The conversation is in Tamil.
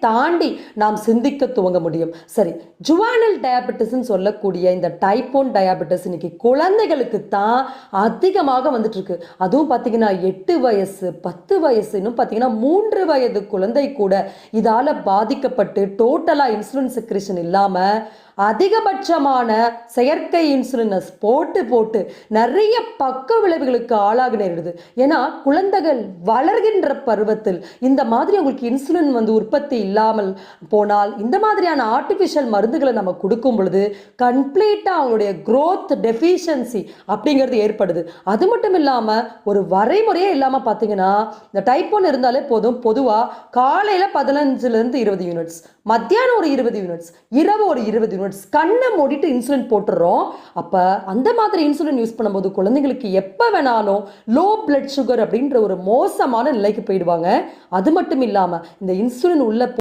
தாண்டி நாம் சிந்திக்க துவங்க முடியும். சரி, ஜுவானல் டயபெட்டிஸ்ன்னு சொல்லக்கூடிய இந்த டைப் 1 டயபெட்டிஸ் இன்னைக்கு குழந்தைகளுக்கு தான் அதிகமாக வந்துட்டு இருக்கு. அதுவும் பார்த்தீங்கன்னா 8 வயசு 10 வயசு இன்னும் பார்த்தீங்கன்னா 3 வயது குழந்தை கூட இதால பாதிக்கப்பட்டு டோட்டலா இன்சுலின் செக்ரேஷன் இல்லாம அதிகபட்சமான செயற்கை இன்சுலினை போட்டு போட்டு நிறைய பக்க விளைவுகளுக்கு ஆளாக நேரிடுது. ஏன்னா குழந்தைகள் வளர்கின்ற பருவத்தில் இந்த மாதிரி அவங்களுக்கு இன்சுலின் உற்பத்தி இல்லாமல் போனால் இந்த மாதிரியான ஆர்டிஃபிஷியல் மருந்துகளை நம்ம கொடுக்கும் பொழுது கம்ப்ளீட்டாக அவங்களுடைய growth டெஃபிஷியன்சி அப்படிங்கிறது ஏற்படுது. அது மட்டும் இல்லாமல் ஒரு வரைமுறையே இல்லாமல் பார்த்தீங்கன்னா இந்த டைப் 1 இருந்தாலே போதும், பொதுவாக காலையில் 15லேருந்து 20 யூனிட்ஸ், மத்தியானம் ஒரு 20 யூனிட்ஸ், இரவு ஒரு 20 யூனிட்ஸ் கண்ணை மூடிட்டு இன்சுலின் போட்டுறோம். அப்ப அந்த மாதிரி இன்சுலின் யூஸ் பண்ணும்போது குழந்தைங்களுக்கு எப்ப வேணாலும் லோ பிளட் சுகர் அப்படின்ற ஒரு மோசமான நிலைக்கு போயிடுவாங்க. அது மட்டும் இல்லாம இந்த இன்சுலின் உள்ள